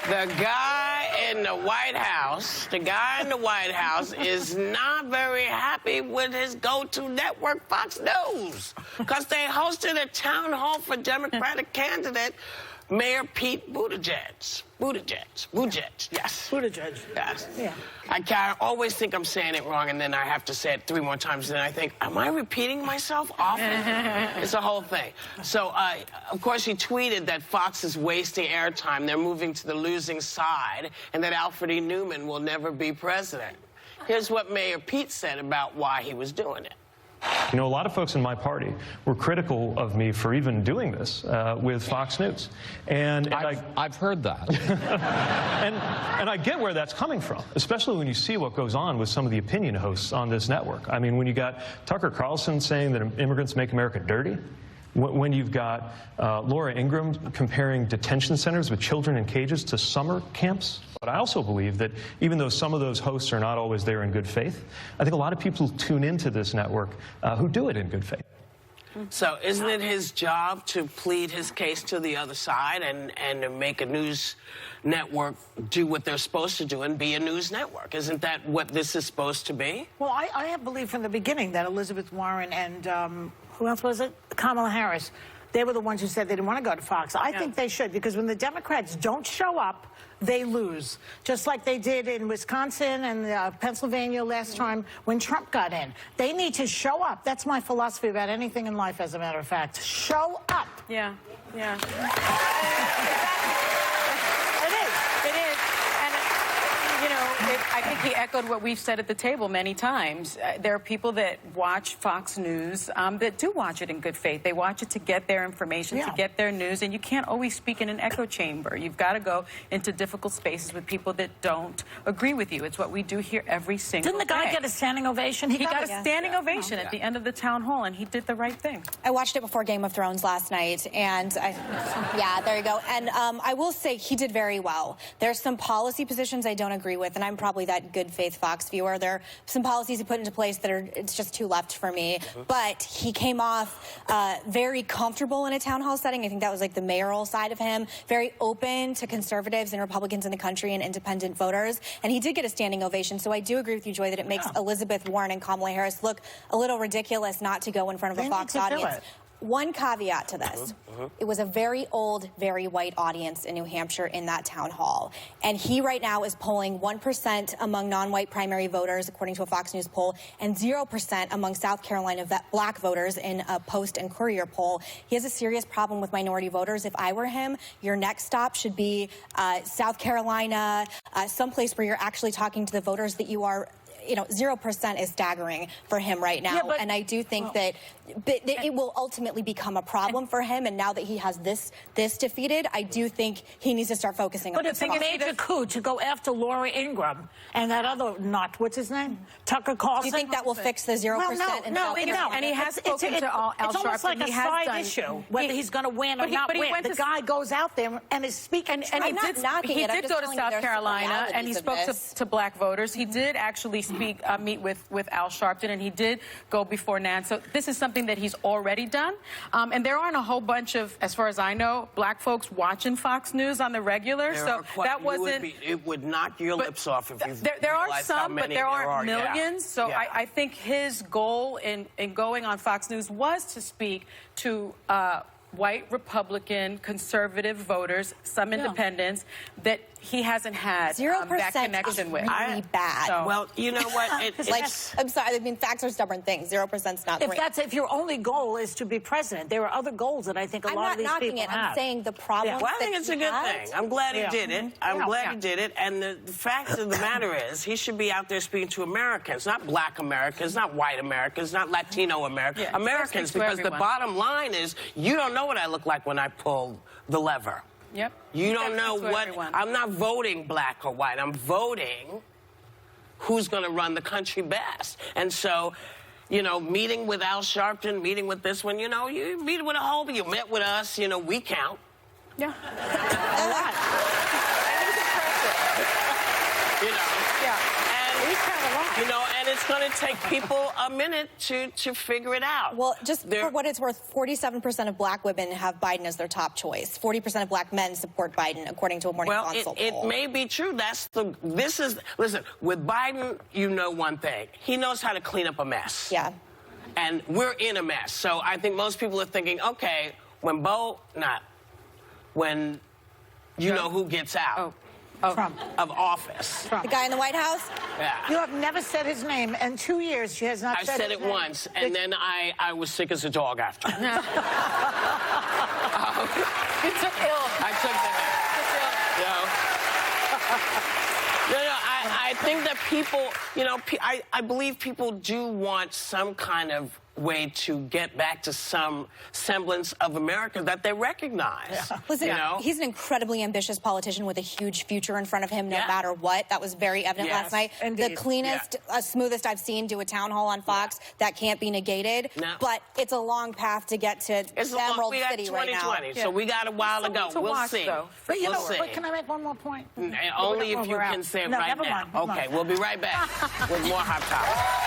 The guy in the White House is not very happy with his go-to network, Fox News, because they hosted a town hall for Democratic candidate Mayor Pete Buttigieg. Yes. Buttigieg. Yes. Yeah. I always think I'm saying it wrong, and then I have to say it 3 more times, and then I think, am I repeating myself often? It's a whole thing. So, of course, he tweeted that Fox is wasting airtime. They're moving to the losing side, and that Alfred E. Newman will never be president. Here's what Mayor Pete said about why he was doing it. You know, a lot of folks in my party were critical of me for even doing this with Fox News. And I've heard that. and I get where that's coming from, especially when you see what goes on with some of the opinion hosts on this network. I mean, when you got Tucker Carlson saying that immigrants make America dirty, when you've got Laura Ingraham comparing detention centers with children in cages to summer camps. But I also believe that even though some of those hosts are not always there in good faith, I think a lot of people tune into this network who do it in good faith. So isn't it his job to plead his case to the other side and to make a news network do what they're supposed to do and be a news network? Isn't that what this is supposed to be? Well, I have believed from the beginning that Elizabeth Warren and who else was it? Kamala Harris. They were the ones who said they didn't want to go to Fox. I think they should, because when the Democrats don't show up, they lose. Just like they did in Wisconsin and Pennsylvania last time when Trump got in. They need to show up. That's my philosophy about anything in life, as a matter of fact. Show up. Yeah, yeah. It is. And, you know, I think he echoed what we've said at the table many times. There are people that watch Fox News that do watch it in good faith. They watch it to get their information, to get their news, and you can't always speak in an echo chamber. You've got to go into difficult spaces with people that don't agree with you. It's what we do here every single day. Didn't the guy get a standing ovation? He got a standing ovation at the end of the town hall, and he did the right thing. I watched it before Game of Thrones last night, and yeah, there you go. And I will say he did very well. There's some policy positions I don't agree with, and I'm probably that good faith Fox viewer. There are some policies he put into place that are, it's just too left for me. But he came off very comfortable in a town hall setting. I think that was like the mayoral side of him. Very open to conservatives and Republicans in the country and independent voters. And he did get a standing ovation. So I do agree with you, Joy, that it makes Elizabeth Warren and Kamala Harris look a little ridiculous not to go in front of a Fox audience. One caveat to this. It was a very old, very white audience in New Hampshire in that town hall. And he right now is polling 1% among non-white primary voters, according to a Fox News poll, and 0% among South Carolina black voters in a Post and Courier poll. He has a serious problem with minority voters. If I were him, your next stop should be South Carolina, someplace where you're actually talking to the voters that you are. You know, 0% is staggering for him right now. And I do think that it will ultimately become a problem for him. And now that he has this defeated, I do think he needs to start focusing on it's a major coup to go after Laura Ingraham and that other nut, what's his name? Tucker Carlson. Do you think that will fix the 0%? Well, no. And he has spoken to Al Sharpton. It's almost like a side issue, whether he's going to win or not win. The guy goes out there and is speaking. And he did go to South Carolina, and he spoke to black voters. He did actually meet with Al Sharpton, and he did go before Nance. So this is something that he's already done. And there aren't a whole bunch of, as far as I know, black folks watching Fox News on the regular. So that wasn't. It would knock your lips off if you. There are some, but there aren't millions. So I think his goal in going on Fox News was to speak to white Republican conservative voters, some independents, that he hasn't had that connection with. 0% is really bad. So. Well, you know what? I'm sorry. I mean, facts are stubborn things. 0%'s not great. If your only goal is to be president, there are other goals that I think a lot of these people have. I'm saying the problem. Well, I think it's a good thing. I'm glad he did it. I'm glad he did it. And the fact of the matter is, he should be out there speaking to Americans, not black Americans, not white Americans, not Latino Americans, Americans. Because the bottom line is, you don't know what I look like when I pull the lever. Yep. You don't know what. I'm not voting black or white. I'm voting who's going to run the country best. And so, you know, meeting with Al Sharpton, meeting with this one, you know, you meet with a whole, you met with us, you know, we count. Yeah. A lot. You know. Yeah. We've had a lot. You know, and it's going to take people a minute to figure it out. Well, just for what it's worth, 47% of black women have Biden as their top choice. 40% of black men support Biden, according to a Morning Consult poll. It may be true. Listen, with Biden, you know one thing. He knows how to clean up a mess. Yeah. And we're in a mess. So I think most people are thinking, okay, when you know who gets out Trump. of office. Trump. The guy in the White House? Yeah. You have never said his name. In 2 years, she has not I said said his it name. once, and then I was sick as a dog after. You took ill. I took the hit. No, I think that people, you know, I believe people do want some kind of way to get back to some semblance of America that they recognize. Yeah. Listen, you know? he's an incredibly ambitious politician with a huge future in front of him, no Yeah. matter what. That was very evident Yes, last night. indeed. The cleanest, smoothest I've seen do a town hall on Fox. That can't be negated. No. But it's a long path to get to Emerald we got City right now. 2020, so we got a while to go. Someone to We'll watch, see. though. But you We'll know, see. but can I make one more point? And only if you We're out. can say it No, right never now. mind. Okay, we'll be right back with more Hot Topics.